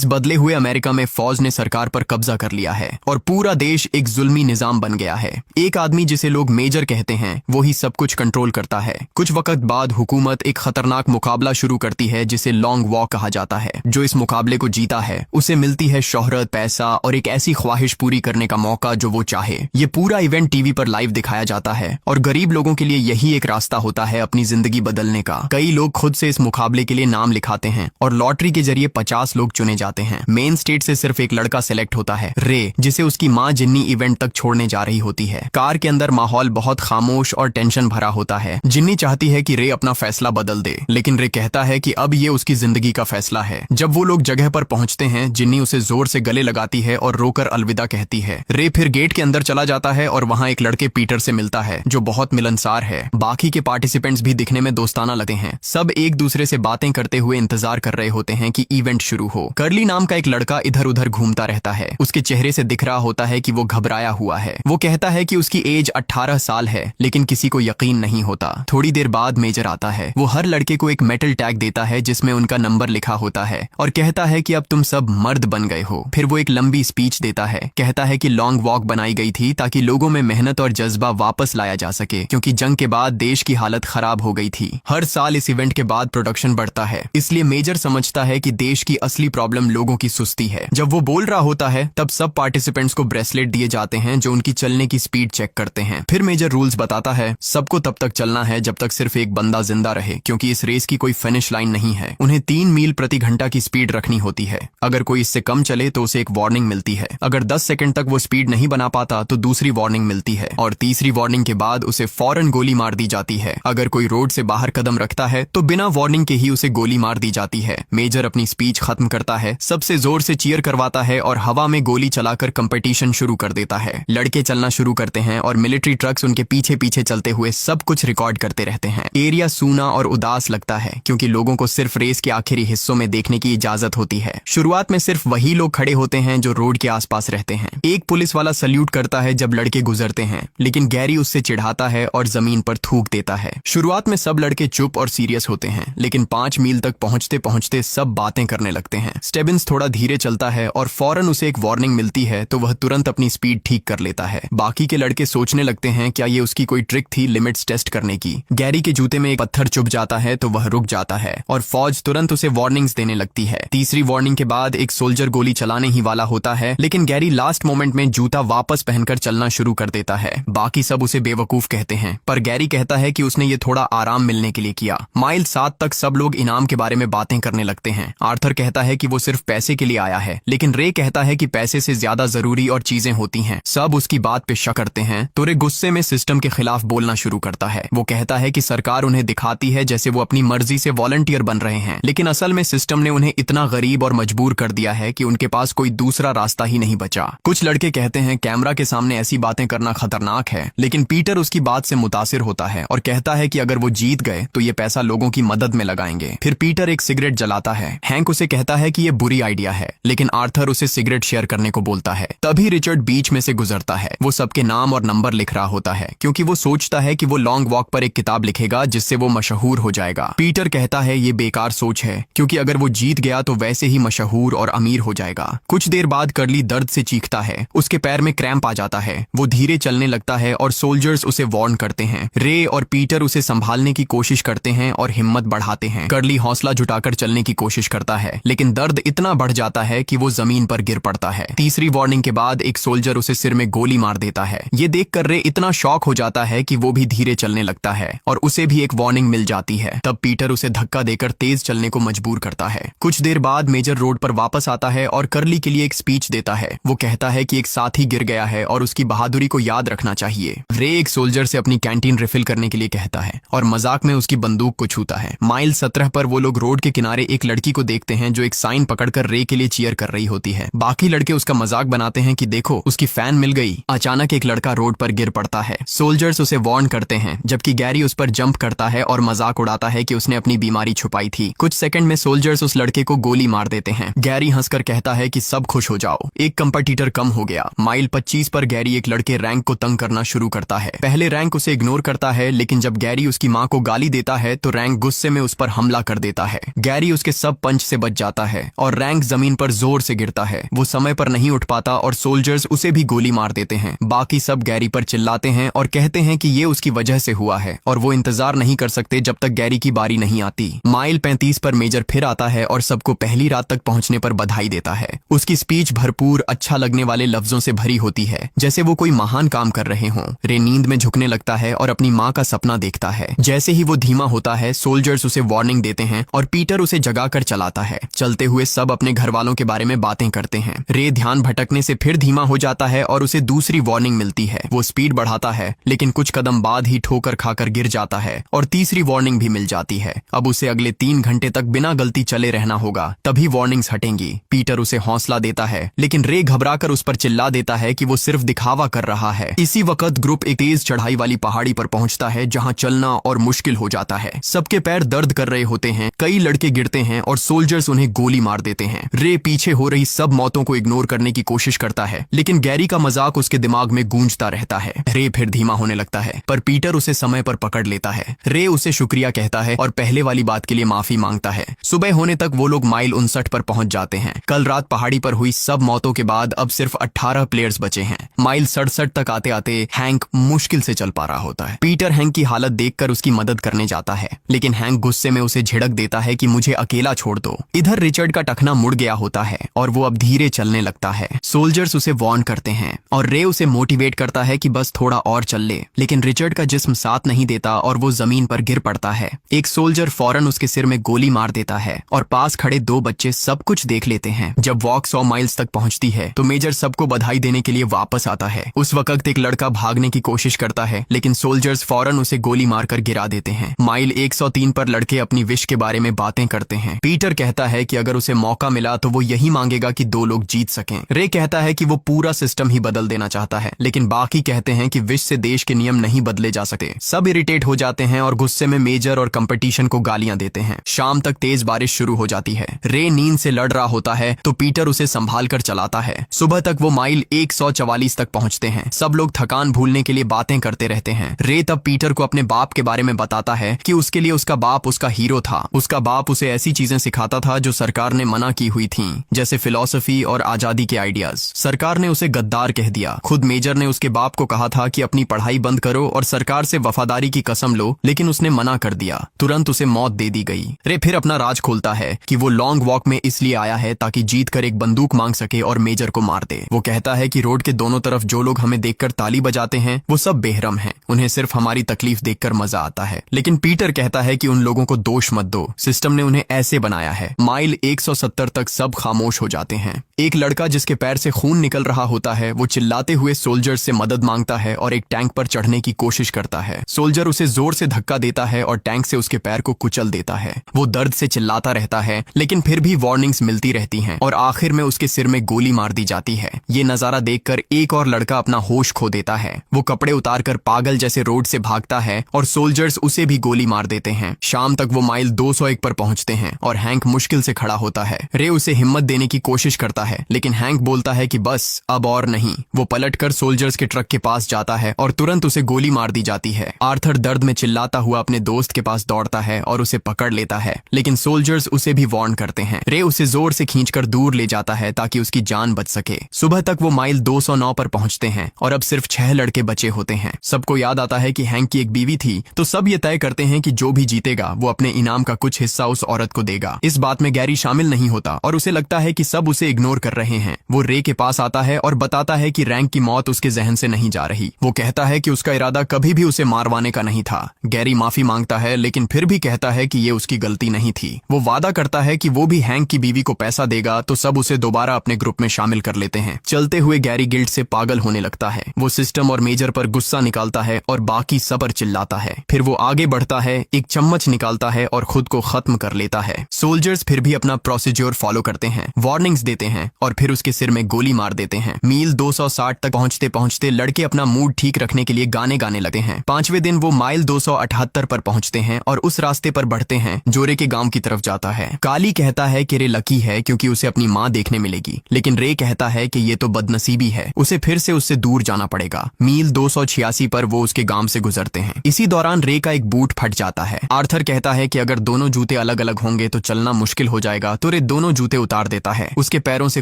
बदले हुए अमेरिका में फौज ने सरकार पर कब्जा कर लिया है और पूरा देश एक जुल्मी निजाम बन गया है। एक आदमी जिसे लोग मेजर कहते हैं वो ही सब कुछ कंट्रोल करता है। कुछ वक्त बाद हुकूमत एक खतरनाक मुकाबला शुरू करती है जिसे लॉन्ग वॉक कहा जाता है। जो इस मुकाबले को जीता है उसे मिलती है शोहरत, पैसा और एक ऐसी ख्वाहिश पूरी करने का मौका जो वो चाहे। ये पूरा इवेंट टीवी पर लाइव दिखाया जाता है और गरीब लोगों के लिए यही एक रास्ता होता है अपनी जिंदगी बदलने का। कई लोग खुद से इस मुकाबले के लिए नाम लिखाते हैं और लॉटरी के जरिए 50 लोग चुने जाते हैं। मेन स्टेट से सिर्फ एक लड़का सेलेक्ट होता है, रे, जिसे उसकी माँ जिन्नी इवेंट तक छोड़ने जा रही होती है। कार के अंदर माहौल बहुत खामोश और टेंशन भरा होता है। जिन्नी चाहती है कि रे अपना फैसला बदल दे, लेकिन रे कहता है कि अब ये उसकी जिंदगी का फैसला है। जब वो लोग जगह पर पहुंचते हैं, जिन्नी उसे जोर से गले लगाती है और रोकर अलविदा कहती है। रे फिर गेट के अंदर चला जाता है और वहाँ एक लड़के पीटर से मिलता है जो बहुत मिलनसार है। बाकी के पार्टिसिपेंट्स भी दिखने में दोस्ताना लगते हैं। सब एक दूसरे से बातें करते हुए इंतजार कर रहे होते हैं कि इवेंट शुरू हो। कर्ली नाम का एक लड़का इधर उधर घूमता रहता है। उसके चेहरे से दिख रहा होता है कि वो घबराया हुआ है। वो कहता है कि उसकी एज 18 साल है, लेकिन किसी को यकीन नहीं होता। थोड़ी देर बाद मेजर आता है। वो हर लड़के को एक मेटल टैग देता है जिसमें उनका नंबर लिखा होता है और कहता है कि अब तुम सब मर्द बन गए हो। फिर वो एक लंबी स्पीच देता है। कहता है कि लॉन्ग वॉक बनाई गई थी ताकि लोगों में मेहनत और जज्बा वापस लाया जा सके, क्योंकि जंग के बाद देश की हालत खराब हो गई थी। हर साल इस इवेंट के बाद प्रोडक्शन बढ़ता है, इसलिए मेजर समझता है कि देश की असली प्रॉब्लम लोगों की सुस्ती है। जब वो बोल रहा होता है तब सब पार्टिसिपेंट्स को ब्रेसलेट दिए जाते हैं जो उनकी चलने की स्पीड चेक करते हैं। फिर मेजर रूल्स बताता है सबको तब तक चलना है जब तक सिर्फ एक बंदा जिंदा रहे, क्योंकि इस रेस की कोई फिनिश लाइन नहीं है। उन्हें 3 मील प्रति घंटा की स्पीड रखनी होती है। अगर कोई इससे कम चले तो उसे एक वार्निंग मिलती है। अगर 10 सेकंड तक वो स्पीड नहीं बना पाता तो दूसरी वार्निंग मिलती है और तीसरी वार्निंग के बाद उसे फौरन गोली मार दी जाती है। अगर कोई रोड से बाहर कदम रखता है तो बिना वार्निंग के ही उसे गोली मार दी जाती है। मेजर अपनी स्पीच खत्म करता है, सबसे जोर से चीयर करवाता है और हवा में गोली चलाकर कंपटीशन शुरू कर देता है। लड़के चलना शुरू करते हैं और मिलिट्री ट्रक्स उनके पीछे पीछे चलते हुए सब कुछ रिकॉर्ड करते रहते हैं। एरिया सूना और उदास लगता है क्योंकि लोगों को सिर्फ रेस के आखिरी हिस्सों में देखने की इजाजत होती है। शुरुआत में सिर्फ वही लोग खड़े होते हैं जो रोड के आसपास रहते हैं। एक पुलिस वाला सल्यूट करता है जब लड़के गुजरते हैं, लेकिन गैरी उससे चिढ़ाता है और जमीन पर थूक देता है। शुरुआत में सब लड़के चुप और सीरियस होते हैं, लेकिन 5 मील तक पहुंचते पहुंचते सब बातें करने लगते हैं। स्टेबिन्स थोड़ा धीरे चलता है और फौरन उसे एक वार्निंग मिलती है तो वह तुरंत अपनी स्पीड ठीक कर लेता है। बाकी के लड़के सोचने लगते हैं क्या ये उसकी कोई ट्रिक थी लिमिट्स टेस्ट करने की। गैरी के जूते में एक पत्थर चुभ जाता है तो वह रुक जाता है और फौज तुरंत उसे वार्निंग्स देने लगती है। तीसरी वार्निंग के बाद एक सोल्जर गोली चलाने ही वाला होता है, लेकिन गैरी लास्ट मोमेंट में जूता वापस पहनकर चलना शुरू कर देता है। बाकी सब उसे बेवकूफ कहते हैं, पर गैरी कहता है कि उसने ये थोड़ा आराम मिलने के लिए किया। माइल 7 तक सब लोग इनाम के बारे में बातें करने लगते हैं। आर्थर कहता है कि वो सिर्फ पैसे के लिए आया है, लेकिन रे कहता है कि पैसे से ज्यादा जरूरी और चीजें होती हैं। सब उसकी बात पे शक करते हैं तो रे गुस्से में सिस्टम के खिलाफ बोलना शुरू करता है। वो कहता है कि सरकार उन्हें दिखाती है जैसे वो अपनी मर्जी से वॉलंटियर बन रहे हैं, लेकिन असल में सिस्टम ने उन्हें इतना गरीब और मजबूर कर दिया है कि उनके पास कोई दूसरा रास्ता ही नहीं बचा। कुछ लड़के कहते हैं कैमरा के सामने ऐसी बातें करना खतरनाक है, लेकिन पीटर उसकी बात से मुतासिर होता है और कहता है कि अगर वो जीत गए तो ये पैसा लोगों की मदद में लगाएंगे। फिर पीटर एक सिगरेट जलाता है। हैंक उसे कहता है कि ये बुरी आइडिया है, लेकिन आर्थर उसे सिगरेट शेयर करने को बोलता है। तभी रिचर्ड बीच में से गुजरता है। वो सबके नाम और नंबर लिख रहा होता है क्योंकि वो सोचता है कि वो लॉन्ग वॉक पर एक किताब लिखेगा जिससे वो मशहूर हो जाएगा। पीटर कहता है ये बेकार सोच है क्योंकि अगर वो जीत गया तो वैसे ही मशहूर और अमीर हो जाएगा। कुछ देर बाद कर्ली दर्द से चीखता है। उसके पैर में क्रैम्प आ जाता है। वो धीरे चलने लगता है और सोल्जर्स उसे वार्न करते हैं। रे और पीटर उसे संभालने की कोशिश करते हैं और हिम्मत बढ़ाते हैं। कर्ली हौसला जुटाकर चलने की कोशिश करता है, लेकिन दर्द इतना बढ़ जाता है कि वो जमीन पर गिर पड़ता है। तीसरी वार्निंग के बाद एक सोल्जर उसे सिर में गोली मार देता है। ये देखकर रे इतना शॉक हो जाता है कि वो भी धीरे चलने लगता है और उसे भी एक वार्निंग मिल जाती है। तब पीटर उसे धक्का देकर तेज चलने को मजबूर करता है। कुछ देर बाद मेजर रोड पर वापस आता है और कर्ली के लिए एक स्पीच देता है। वो कहता है कि एक साथी गिर गया है और उसकी बहादुरी को याद रखना चाहिए। रे एक सोल्जर से अपनी कैंटीन रिफिल करने के लिए कहता है और मजाक में उसकी बंदूक को छूता है। माइल 17 पर वो लोग रोड के किनारे एक लड़की को देखते हैं जो एक साइन पकड़कर रे के लिए चीयर कर रही होती है। बाकी लड़के उसका मजाक बनाते हैं कि देखो उसकी फैन मिल गई। अचानक एक लड़का रोड पर गिर पड़ता है। सोल्जर्स उसे वार्न करते हैं, जबकि गैरी उस पर जंप करता है और मजाक उड़ाता है कि उसने अपनी बीमारी छुपाई थी। कुछ सेकंड में सोल्जर्स उस लड़के को गोली मार देते हैं। गैरी हंसकर कहता है कि सब खुश हो जाओ, एक कंपटीटर कम हो गया। माइल 25 पर गैरी एक लड़के रैंक को तंग करना शुरू करता है। पहले रैंक उसे इग्नोर करता है, लेकिन जब गैरी उसकी माँ को गाली देता है तो रैंक गुस्से में उस पर हमला कर देता है। गैरी उसके सब पंच से बच जाता है और और रैंक जमीन पर जोर से गिरता है। वो समय पर नहीं उठ पाता और सोल्जर्स उसे भी गोली मार देते हैं। बाकी सब गैरी पर चिल्लाते हैं और कहते हैं कि ये उसकी वजह से हुआ है और वो इंतजार नहीं कर सकते जब तक गैरी की बारी नहीं आती। माइल 35 पर मेजर फिर आता है और सबको पहली रात तक पहुंचने पर बधाई देता है। उसकी स्पीच भरपूर अच्छा लगने वाले लफ्जों से भरी होती है, जैसे वो कोई महान काम कर रहे हों। रे नींद में झुकने लगता है और अपनी माँ का सपना देखता है। जैसे ही वो धीमा होता है, सोल्जर्स उसे वार्निंग देते हैं और पीटर उसे जगाकर चलाता है। चलते हुए सब अपने घर वालों के बारे में बातें करते हैं। रे ध्यान भटकने से फिर धीमा हो जाता है और उसे दूसरी वार्निंग मिलती है। वो स्पीड बढ़ाता है, लेकिन कुछ कदम बाद ही ठोकर खाकर गिर जाता है और तीसरी वार्निंग भी मिल जाती है। अब उसे अगले 3 घंटे तक बिना गलती चले रहना होगा, तभी वार्निंग्स हटेंगी। पीटर उसे हौसला देता है, लेकिन रे घबराकर उस पर चिल्ला देता है कि वो सिर्फ दिखावा कर रहा है। इसी वक्त ग्रुप एक तेज चढ़ाई वाली पहाड़ी पर पहुंचता है, जहां चलना और मुश्किल हो जाता है। सबके पैर दर्द कर रहे होते हैं, कई लड़के गिरते हैं और सोल्जर्स उन्हें गोली मार देते हैं। रे पीछे हो रही सब मौतों को इग्नोर करने की कोशिश करता है, लेकिन गैरी का मजाक उसके दिमाग में गूंजता रहता है। रे फिर धीमा होने लगता है, पर पीटर उसे समय पर पकड़ लेता है। रे उसे शुक्रिया कहता है और पहले वाली बात के लिए माफी मांगता है। सुबह होने तक वो लोग माइल 59 पर पहुंच जाते हैं। कल रात पहाड़ी पर हुई सब मौतों के बाद अब सिर्फ 18 प्लेयर्स बचे हैं। माइल 67 तक आते आते हैंक मुश्किल से चल पा रहा होता है। पीटर हैंक की हालत देखकर उसकी मदद करने जाता है, लेकिन हैंक गुस्से में उसे झिड़क देता है कि मुझे अकेला छोड़ दो। इधर रिचर्ड का टखना मुड़ गया होता है और वो अब धीरे चलने लगता है। सोल्जर्स उसे वार्न करते हैं और रे उसे मोटिवेट करता है कि बस थोड़ा और चल ले, लेकिन रिचर्ड का जिस्म साथ नहीं देता और वो जमीन पर गिर पड़ता है। एक सोल्जर फौरन उसके सिर में गोली मार देता है और पास खड़े 2 बच्चे सब कुछ देख लेते हैं। जब वॉक 100 माइल्स तक पहुंचती है तो मेजर सबको बधाई देने के लिए वापस आता है। उस वक्त एक लड़का भागने की कोशिश करता है, लेकिन सोल्जर्स फौरन उसे गोली मारकर गिरा देते हैं। माइल 103 पर लड़के अपनी विश के बारे में बातें करते हैं। पीटर कहता है कि अगर उसे मौका मिला तो वो यही मांगेगा कि 2 लोग जीत सकें। रे कहता है कि वो पूरा सिस्टम ही बदल देना चाहता है, लेकिन बाकी कहते हैं कि विश से देश के नियम नहीं बदले जा सकते। सब इरिटेट हो जाते हैं और गुस्से में मेजर और कंपटीशन को गालियां देते हैं। शाम तक तेज बारिश शुरू हो जाती है। रे नींद से लड़ रहा होता है तो पीटर उसे संभाल कर चलाता है। सुबह तक वो माइल 144 तक पहुंचते हैं। सब लोग थकान भूलने के लिए बातें करते रहते हैं। रे तब पीटर को अपने बाप के बारे में बताता है कि उसके लिए उसका बाप उसका हीरो था। उसका बाप उसे ऐसी चीजें सिखाता था जो सरकार ने मना की हुई थी, जैसे फिलॉसफी और आजादी के आइडियाज। सरकार ने उसे गद्दार कह दिया। खुद मेजर ने उसके बाप को कहा था कि अपनी पढ़ाई बंद करो और सरकार से वफादारी की कसम लो, लेकिन उसने मना कर दिया। तुरंत उसे मौत दे दी गई। रे फिर अपना राज खोलता है कि वो लॉन्ग वॉक में इसलिए आया है ताकि जीत कर एक बंदूक मांग सके और मेजर को मार दे। वो कहता है कि रोड के दोनों तरफ जो लोग हमें देखकर ताली बजाते हैं वो सब बेहरम हैं, उन्हें सिर्फ हमारी तकलीफ देखकर मजा आता है। लेकिन पीटर कहता है कि उन लोगों को दोष मत दो, सिस्टम ने उन्हें ऐसे बनाया है। माइल 170 तक सब खामोश हो जाते हैं। एक लड़का जिसके पैर से खून निकल रहा होता है वो चिल्लाते हुए सोल्जर से मदद मांगता है और एक टैंक पर चढ़ने की कोशिश करता है। सोल्जर उसे जोर से धक्का देता है और टैंक से उसके पैर को कुचल देता है। वो दर्द से चिल्लाता रहता है, लेकिन फिर भी वार्निंग्स मिलती रहती हैं और आखिर में उसके सिर में गोली मार दी जाती है। ये नजारा देखकर एक और लड़का अपना होश खो देता है। वो कपड़े उतारकर पागल जैसे रोड से भागता है और सोल्जर्स उसे भी गोली मार देते हैं। शाम तक वो माइल 201 पर पहुंचते हैं और हैंक मुश्किल से खड़ा होता है। रे उसे हिम्मत देने की कोशिश करता है, लेकिन हैंक बोलता है कि बस अब और नहीं। वो पलटकर सोल्जर्स के ट्रक के पास जाता है और तुरंत उसे गोली मार दी जाती है। आर्थर दर्द में चिल्लाता हुआ अपने दोस्त के पास दौड़ता है और उसे पकड़ लेता है, लेकिन सोल्जर्स उसे भी वार्न करते हैं। रे उसे जोर से खींचकर दूर ले जाता है ताकि उसकी जान बच सके। सुबह तक वो माइल 209 पर पहुंचते हैं और अब सिर्फ 6 लड़के बचे होते हैं। सबको याद आता है कि हैंक की एक बीवी थी, तो सब ये तय करते हैं कि जो भी जीतेगा वो अपने इनाम का कुछ हिस्सा उस औरत को देगा। इस बात में गैरी शामिल नहीं होता और उसे लगता है कि सब उसे इग्नोर कर रहे हैं। वो रे के पास आता है और बताता है कि रैंक की मौत उसके जहन से नहीं जा रही। वो कहता है कि उसका इरादा कभी भी उसे मारवाने का नहीं था। गैरी माफी मांगता है, लेकिन फिर भी कहता है कि ये उसकी गलती नहीं थी। वो वादा करता है कि वो भी हैंक की बीवी को पैसा देगा तो सब उसे दोबारा अपने ग्रुप में शामिल कर लेते हैं। चलते हुए गैरी गिल्ट से पागल होने लगता है। वो सिस्टम और मेजर पर गुस्सा निकालता है और बाकी सब पर चिल्लाता है। फिर वो आगे बढ़ता है, एक चम्मच निकालता है और खुद को खत्म कर लेता है। सोल्जर्स फिर भी अपना प्रोसीजर फॉलो करते हैं, वार्निंग्स देते हैं और फिर उसके सिर में गोली मार देते हैं। मील 260 तक पहुंचते पहुंचते लड़के अपना मूड ठीक रखने के लिए गाने गाने लगते हैं। 5वें दिन वो माइल 278 पर पहुंचते हैं और उस रास्ते पर बढ़ते हैं जो रे के गांव की तरफ जाता है। काली कहता है कि रे लकी है क्योंकि उसे अपनी माँ देखने मिलेगी, लेकिन रे कहता है कि ये तो बदनसीबी है, उसे फिर से उससे दूर जाना पड़ेगा। मील 286 पर वो उसके गांव से गुजरते हैं। इसी दौरान रे का एक बूट फट जाता है। आर्थर कहता है कि अगर दोनों जूते अलग अलग होंगे तो चलना मुश्किल हो जाएगा, तो रे रे दोनों जूते उतार देता है। उसके पैरों से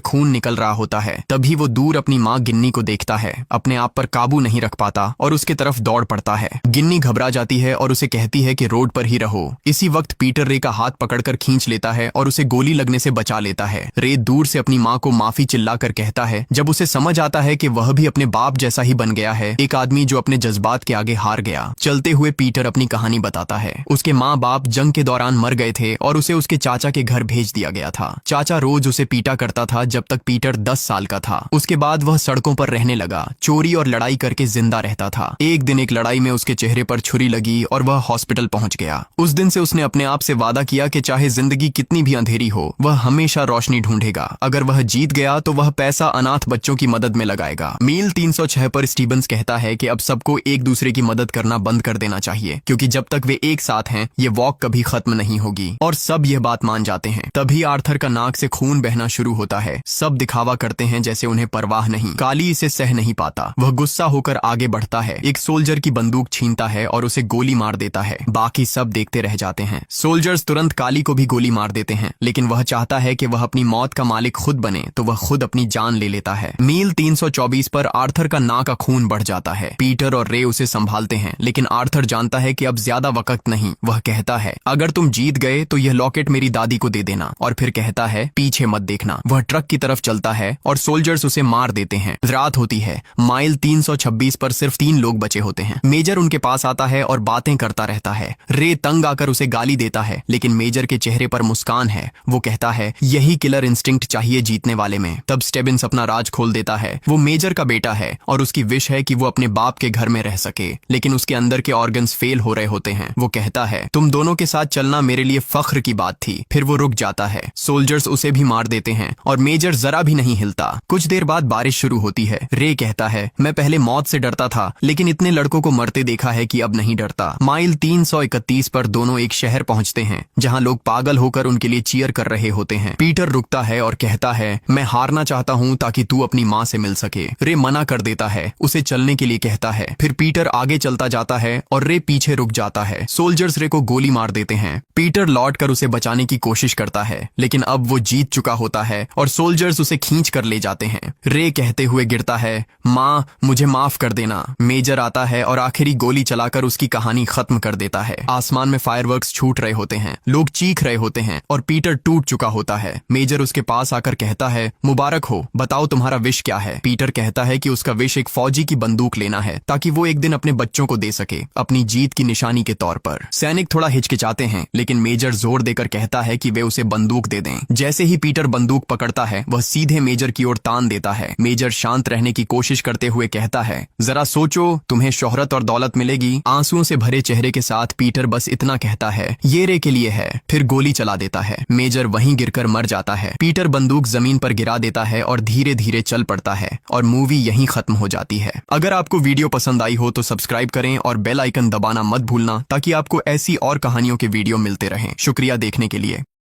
खून निकल रहा होता है। तभी वो दूर अपनी माँ गिन्नी को देखता है, अपने आप पर काबू नहीं रख पाता और उसके तरफ दौड़ पड़ता है। गिन्नी घबरा जाती है और उसे कहती है कि रोड पर ही रहो। इसी वक्त पीटर रे का हाथ पकड़कर खींच लेता है और उसे गोली लगने से बचा लेता है। रे दूर से अपनी माँ को माफी चिल्लाकर कहता है। जब उसे समझ आता है कि वह भी अपने बाप जैसा ही बन गया है, एक आदमी जो अपने जज्बात के आगे हार गया। चलते हुए पीटर अपनी कहानी बताता है। उसके माँ बाप जंग के दौरान मर गए थे और उसे उसके चाचा के घर भेज दिया गया था। चाचा रोज उसे पीटा करता था जब तक पीटर 10 साल का था। उसके बाद वह सड़कों पर रहने लगा, चोरी और लड़ाई करके जिंदा रहता था। एक दिन एक लड़ाई में उसके चेहरे पर छुरी लगी और वह हॉस्पिटल पहुंच गया। उस दिन से उसने अपने आप से वादा किया कि चाहे जिंदगी कितनी भी अंधेरी हो, वह हमेशा रोशनी ढूंढेगा। अगर वह जीत गया तो वह पैसा अनाथ बच्चों की मदद में लगाएगा। मील 306 पर स्टीवंस कहता है कि अब सबको एक दूसरे की मदद करना बंद कर देना चाहिए, क्योंकि जब तक वे एक साथ हैं ये वॉक कभी खत्म नहीं होगी। और सब यह बात मान जाते हैं। तभी आर्थर का नाक से खून बहना शुरू होता है। सब दिखावा करते हैं जैसे उन्हें परवाह नहीं। काली इसे सह नहीं पाता। वह गुस्सा होकर आगे बढ़ता है, एक सोल्जर की बंदूक छीनता है और उसे गोली मार देता है। बाकी सब देखते रह जाते हैं। सोल्जर्स तुरंत काली को भी गोली मार देते हैं, लेकिन वह चाहता है कि वह अपनी मौत का मालिक खुद बने, तो वह खुद अपनी जान ले लेता है। मील 324 पर आर्थर का नाक का खून बढ़ जाता है। पीटर और रे उसे संभालते हैं, लेकिन आर्थर जानता है कि अब ज्यादा वक्त नहीं। वह कहता है, अगर तुम जीत गए तो यह लॉकेट मेरी दादी को दे देना। और फिर कहता है, पीछे मत देखना। वह ट्रक की तरफ चलता है और सोल्जर्स उसे मार देते हैं। रात होती है। माइल 326 पर सिर्फ 3 लोग बचे होते हैं। मेजर उनके पास आता है और बातें करता रहता है। रे तंग आकर उसे गाली देता है, लेकिन मेजर के चेहरे पर मुस्कान है। वो कहता है, यही किलर इंस्टिंक्ट चाहिए जीतने वाले में। तब स्टेबिन्स अपना राज खोल देता है। वो मेजर का बेटा है और उसकी विश है कि वो अपने बाप के घर में रह सके, लेकिन उसके अंदर के ऑर्गन्स फेल हो रहे होते हैं। वो कहता है, तुम दोनों के साथ चलना मेरे लिए फख्र की बात थी। फिर वो रुक जाता है। सोल्जर्स उसे भी मार देते हैं और मेजर जरा भी नहीं हिलता। कुछ देर बाद बारिश शुरू होती है। रे कहता है, मैं पहले मौत से डरता था, लेकिन इतने लड़कों को मरते देखा है कि अब नहीं डरता। माइल 331 पर दोनों एक शहर पहुंचते हैं जहां लोग पागल होकर उनके लिए चीयर कर रहे होते हैं। पीटर रुकता है और कहता है, मैं हारना चाहता हूं ताकि तू अपनी माँ से मिल सके। रे मना कर देता है, उसे चलने के लिए कहता है। फिर पीटर आगे चलता जाता है और रे पीछे रुक जाता है। सोल्जर्स रे को गोली मार देते हैं। पीटर लौट कर उसे बचाने की कोशिश करता है, लेकिन अब वो जीत चुका होता है और सोल्जर्स उसे खींच कर ले जाते हैं। रे कहते हुए गिरता है, माँ मुझे माफ कर देना। मेजर आता है और आखिरी गोली चलाकर उसकी कहानी खत्म कर देता है। आसमान में फायरवर्क्स छूट रहे होते हैं, लोग चीख रहे होते हैं और पीटर टूट चुका होता है। मेजर उसके पास आकर कहता है, मुबारक हो, बताओ तुम्हारा विश क्या है। पीटर कहता है कि उसका विश एक फौजी की बंदूक लेना है ताकि वो एक दिन अपने बच्चों को दे सके, अपनी जीत की निशानी के तौर पर। सैनिक थोड़ा हिचकिचाते हैं, लेकिन मेजर जोर देकर कहता है कि वे उसे बंदूक दे दें। जैसे ही पीटर बंदूक पकड़ता है, वह सीधे मेजर की ओर तान देता है। मेजर शांत रहने की कोशिश करते हुए कहता है, जरा सोचो, तुम्हें शोहरत और दौलत मिलेगी। आंसुओं से भरे चेहरे के साथ पीटर बस इतना कहता है, ये रे के लिए है। फिर गोली चला देता है। मेजर वहीं गिरकर मर जाता है। पीटर बंदूक जमीन पर गिरा देता है और धीरे धीरे चल पड़ता है और मूवी यहीं खत्म हो जाती है। अगर आपको वीडियो पसंद आई हो तो सब्सक्राइब करें और बेल आइकन दबाना मत भूलना ताकि आपको ऐसी और कहानियों के वीडियो मिलते रहें। शुक्रिया देखने के लिए।